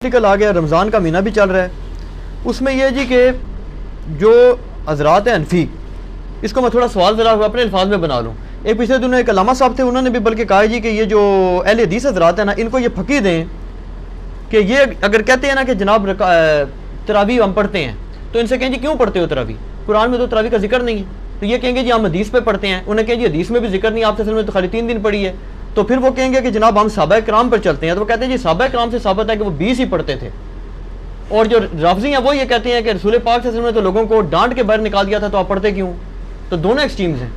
Article آ گیا، رمضان کا مہینہ بھی چل رہا ہے، اس میں یہ جی کہ جو حضرات ہیں حنفی، اس کو میں تھوڑا سوال ذرا اپنے الفاظ میں بنا لوں. ایک پچھلے دنوں ایک علامہ صاحب تھے، انہوں نے بھی بلکہ کہا جی کہ یہ جو اہل حدیث حضرات ہیں نا، ان کو یہ پھکی دیں کہ یہ اگر کہتے ہیں نا کہ جناب تراویح ہم پڑھتے ہیں، تو ان سے کہیں جی کیوں پڑھتے ہو تراویح؟ قرآن میں تو تراویح کا ذکر نہیں ہے. تو یہ کہیں گے جی ہم حدیث پہ پڑھتے ہیں. انہیں کہیں جی حدیث میں بھی ذکر نہیں، آپ سے میں تو خالی 3 دن پڑھی ہے. تو پھر وہ کہیں گے کہ جناب ہم صحابہ کرام پر چلتے ہیں. تو وہ کہتے ہیں جی صحابہ کرام سے ثابت ہے کہ وہ 20 ہی پڑھتے تھے. اور جو رافضی ہیں وہ یہ کہتے ہیں کہ رسول پاک صلی اللہ علیہ وسلم نے تو لوگوں کو ڈانٹ کے باہر نکال دیا تھا، تو آپ پڑھتے کیوں؟ تو دونوں ایکسٹریمز ہیں.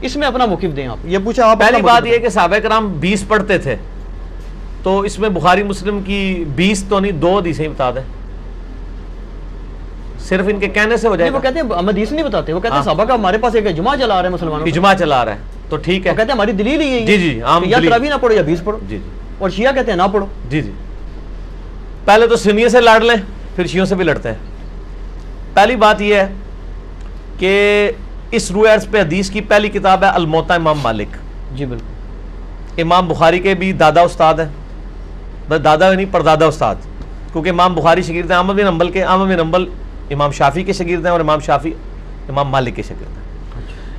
اس میں اپنا موقف دیں. آپ یہ پوچھا، آپ پہلی بات یہ کہ صحابہ کرام 20 پڑھتے تھے، تو اس میں بخاری مسلم کی 20 تو نہیں 2 حدیثیں بتا دیں، صرف ان کے کہنے سے ہو جائے گا. وہ کہتے ہیں ہم حدیث نہیں بتاتے، وہ کہتے ہیں صحابہ کا ہمارے پاس ایک اجماع چلا رہا ہے مسلمانوں، اجماع چلا رہا ہے تو ٹھیک ہے. وہ کہتے ہیں ہماری دلیل ہی ہے جی جی عام یا تراویح نہ پڑھو یا 20 پڑھو. جی جی اور شیعہ کہتے ہیں نہ پڑھو. جی جی پہلے تو سنیوں سے لڑ لیں، پھر شیعوں سے بھی لڑتے ہیں. پہلی بات یہ ہے کہ اس روح عرض پہ حدیث کی پہلی کتاب ہے الموطا امام مالک. جی بالکل. امام بخاری کے بھی دادا استاد ہیں، بس دادا نہیں پردادا استاد، کیونکہ امام بخاری شاگرد ہیں احمد بن حنبل کے. احمد بن حنبل امام شافعی کے شاگرد ہیں، اور امام شافعی امام مالک کے شاگرد ہیں.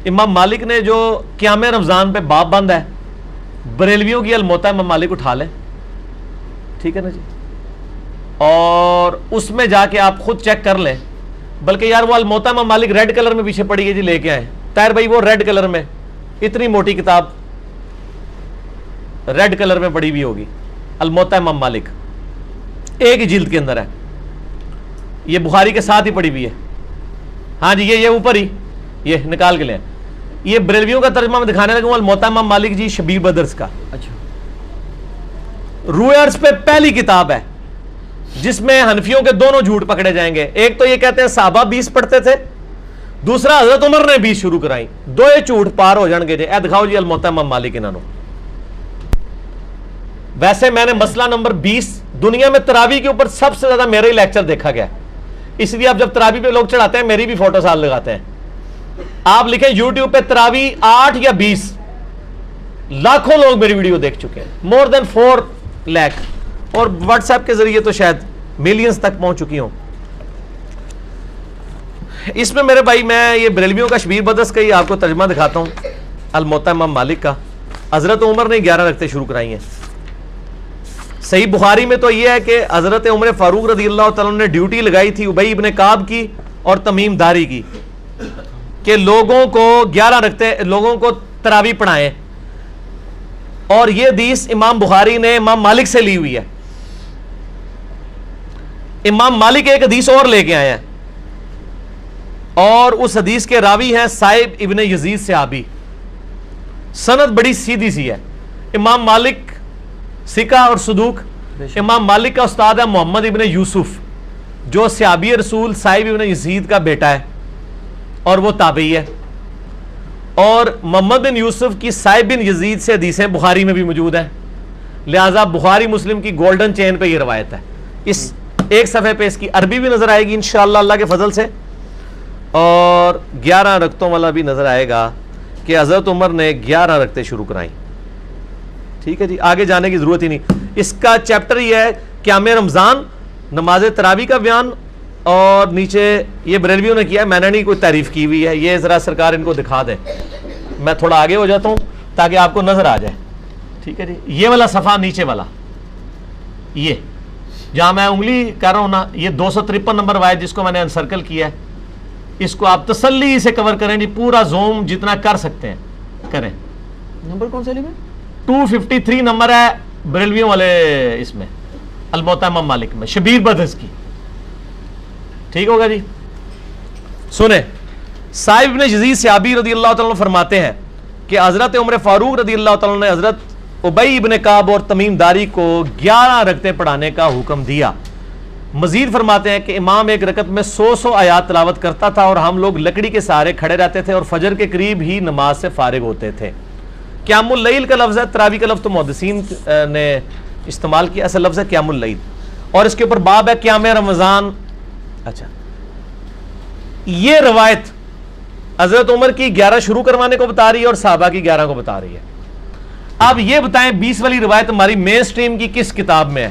امام مالک نے جو قیام رمضان پہ باب بند ہے، بریلویوں کی الموطا امام مالک اٹھا لیں، ٹھیک ہے نا جی، اور اس میں جا کے آپ خود چیک کر لیں. بلکہ یار وہ الموطا امام مالک ریڈ کلر میں پیچھے پڑی ہے جی، لے کے آئے طاہر بھائی، وہ ریڈ کلر میں اتنی موٹی کتاب ریڈ کلر میں پڑی ہوئی ہوگی، الموطا امام مالک ایک ہی جلد کے اندر ہے، یہ بخاری کے ساتھ ہی پڑی ہوئی ہے. ہاں جی یہ اوپر ہی یہ نکال کے لیں. یہ بریلویوں کا ترجمہ میں دکھانے لگا ہوں، الموطا امام مالک جی شبیر بدرس کا. اچھا. روح عرض پہ پہلی کتاب ہے جس میں حنفیوں کے دونوں جھوٹ پکڑے جائیں گے. ایک تو یہ کہتے ہیں صحابہ 20 پڑھتے تھے، دوسرا حضرت عمر نے 20 شروع کرائی. دو یہ جھوٹ پار ہو جان گے جی. اے دکھاؤ جی الموطا امام مالک انہوں. ویسے میں نے مسئلہ نمبر 20 دنیا میں تراویح کے اوپر سب سے زیادہ میرا ہی لیکچر دیکھا گیا، اس لیے اب جب تراویح پہ لوگ چڑھاتے ہیں میری بھی فوٹو ساتھ لگاتے ہیں. آپ لکھیں یوٹیوب پہ تراویح 8 یا 20، لاکھوں لوگ میری ویڈیو دیکھ چکے ہیں، مور دین 4 لاکھ، اور واٹس ایپ کے ذریعے تو شاید ملینز تک پہنچ چکی ہوں. اس میں میرے بھائی میں یہ بریلویوں کا شبیر بدرس کا ہی آپ کو ترجمہ دکھاتا ہوں، الموطا امام مالک کا. حضرت عمر نے 11 رکھتے شروع کرائی ہیں. صحیح بخاری میں تو یہ ہے کہ حضرت عمر فاروق رضی اللہ تعالیٰ نے ڈیوٹی لگائی تھی ابی ابن کعب کی اور تمیم داری کی کہ لوگوں کو 11 رکھتے لوگوں کو تراویح پڑھائیں. اور یہ حدیث امام بخاری نے امام مالک سے لی ہوئی ہے. امام مالک ایک حدیث اور لے کے آئے ہیں، اور اس حدیث کے راوی ہیں صائب ابن یزید صحابی. سند بڑی سیدھی سی ہے. امام مالک ثقہ اور صدوق. امام مالک کا استاد ہے محمد ابن یوسف، جو صحابی رسول صائب ابن یزید کا بیٹا ہے اور وہ تابعی ہے. اور محمد بن یوسف کی صائب بن یزید سے حدیثیں بخاری میں بھی موجود ہیں، لہٰذا بخاری مسلم کی گولڈن چین پہ یہ روایت ہے. اس ایک صفحے پہ اس کی عربی بھی نظر آئے گی انشاءاللہ اللہ کے فضل سے، اور 11 رکعتوں والا بھی نظر آئے گا کہ حضرت عمر نے 11 رکعتیں شروع کرائیں. ٹھیک ہے جی، آگے جانے کی ضرورت ہی نہیں. اس کا چیپٹر یہ ہے قیام رمضان، نماز تراویح کا بیان، اور نیچے یہ بریلویوں نے کیا ہے، میں نے نہیں کوئی تعریف کی ہوئی ہے. یہ ذرا سرکار ان کو دکھا دیں. میں تھوڑا آگے ہو جاتا ہوں تاکہ آپ کو نظر آ جائے. ٹھیک ہے جی، یہ والا صفحہ نیچے والا، یہ جہاں میں انگلی کر رہا ہوں نا، یہ 253 نمبر روایت جس کو میں نے انسرکل کیا ہے، اس کو آپ تسلی سے کور کریں جی، پورا زوم جتنا کر سکتے ہیں کریں. نمبر کون سے لکھا؟ 253 نمبر ہے بریلویوں والے اس میں الموطا امام مالک میں شبیر بدرس کی. ٹھیک ہوگا جی. سنیں، صائب بن یزید صحابی رضی اللہ تعالیٰ عنہ فرماتے ہیں کہ حضرت عمر فاروق رضی اللہ تعالیٰ نے حضرت ابی ابن کعب اور تمیم داری کو 11 رکعتیں پڑھانے کا حکم دیا. مزید فرماتے ہیں کہ امام ایک رکعت میں 100 آیات تلاوت کرتا تھا، اور ہم لوگ لکڑی کے سہارے کھڑے رہتے تھے اور فجر کے قریب ہی نماز سے فارغ ہوتے تھے. قیام اللیل کا لفظ ہے، تراویح کا لفظ تو محدثین نے استعمال کیا، اصل لفظ ہے قیام اللیل، اور اس کے اوپر باب ہے قیام رمضان. اچھا، یہ روایت حضرت عمر کی 11 شروع کروانے کو بتا رہی ہے اور صحابہ کی 11 کو بتا رہی ہے. اب یہ بتائیں 20 والی روایت ہماری مین سٹریم کی کس کتاب میں ہے؟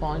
5,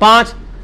5,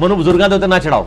ਮੈਨੂੰ ਬਜ਼ੁਰਗਾਂ ਦੇ ਉੱਤੇ ਨਾ ਚੜਾਓ।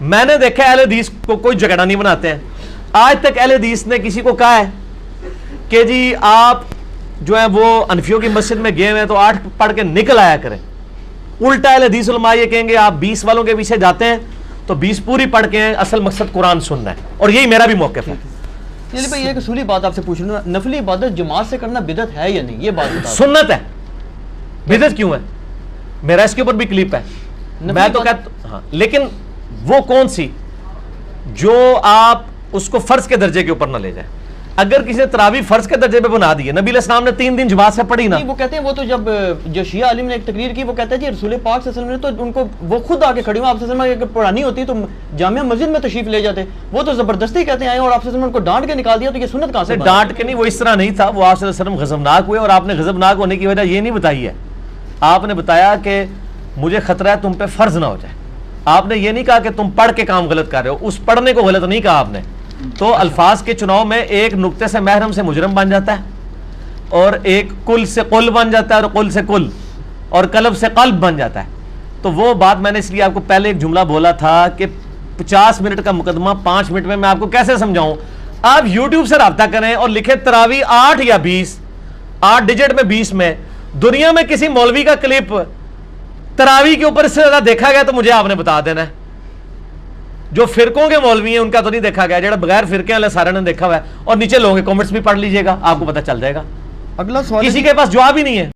میں نے دیکھا اہل حدیث کو کوئی جھگڑا نہیں بناتے ہیں. آج تک اہل حدیث نے کسی کو کہا ہے کہ جی آپ جو ہیں وہ انفیوں کی مسجد میں گئے ہوئے ہیں تو 8 پڑھ کے نکل آیا کریں. الٹا اہل حدیث علماء یہ کہیں گے آپ 20 والوں کے پیچھے جاتے ہیں تو 20 پوری پڑھ کے ہیں, اصل مقصد قرآن سننا ہے. اور یہی میرا بھی موقف ہے. چلیے بھائی ایک اصولی بات آپ سے پوچھ لوں, نفلی عبادت جماعت سے کرنا بدعت ہے یا نہیں, یہ بات بتا. سنت ہے, بدعت کیوں ہے؟ میرا اس کے اوپر بھی کلپ ہے. میں تو کہتا ہاں, لیکن وہ کون سی جو آپ اس کو فرض کے درجے کے اوپر نہ لے جائیں. اگر کسی نے تراویح فرض کے درجے پہ بنا دی ہے, نبی علیہ السلام نے 3 دن جماعت سے پڑھی نا. وہ کہتے ہیں, وہ تو جب جو شیعہ عالم نے ایک تقریر کی, وہ کہتا ہے جی رسول پاک صلی اللہ علیہ وسلم نے تو ان کو وہ خود آ کے کھڑی ہوں, آپ صلی اللہ علیہ وسلم اگر پڑھانی ہوتی تو جامعہ مسجد میں تشریف لے جاتے. وہ تو زبردستی کہتے ہیں آئے اور آپ صلی اللہ علیہ وسلم نے ان کو ڈانٹ کے نکال دیا, تو یہ سنت کہاں سے؟ ڈانٹ کے نہیں, وہ اس طرح نہیں تھا. وہ آپ صلی اللہ علیہ وسلم غضبناک ہوئے اور آپ نے غضبناک ہونے کی وجہ یہ نہیں بتائی ہے. آپ نے بتایا کہ مجھے خطرہ ہے تم پہ فرض نہ ہو جائے. آپ نے یہ نہیں کہا کہ تم پڑھ کے کام غلط کر رہے ہو, اس پڑھنے کو غلط نہیں کہا آپ نے. تو الفاظ کے چناؤ میں ایک نقطے سے محرم سے مجرم بن جاتا ہے, اور ایک کل سے قل بن جاتا ہے, اور قل سے کل, اور قلب سے قلب بن جاتا ہے. تو وہ بات میں نے اس لیے آپ کو پہلے ایک جملہ بولا تھا کہ 50 منٹ کا مقدمہ 5 منٹ میں آپ کو کیسے سمجھاؤں. آپ یوٹیوب سے رابطہ کریں اور لکھیں تراویح 8 یا 20, 8 ڈیجٹ میں 20 میں. دنیا میں کسی مولوی کا کلپ تراویح کے اوپر اس سے زیادہ دیکھا گیا تو مجھے آپ نے بتا دینا ہے. جو فرقوں کے مولوی ہیں ان کا تو نہیں دیکھا گیا, جڑا بغیر فرقے والے سارے نے دیکھا ہوا ہے. اور نیچے لوگوں کے کامنٹس بھی پڑھ لیجئے گا, آپ کو پتہ چل جائے گا. اگلا سوال کسی کے پاس جواب ہی نہیں ہے.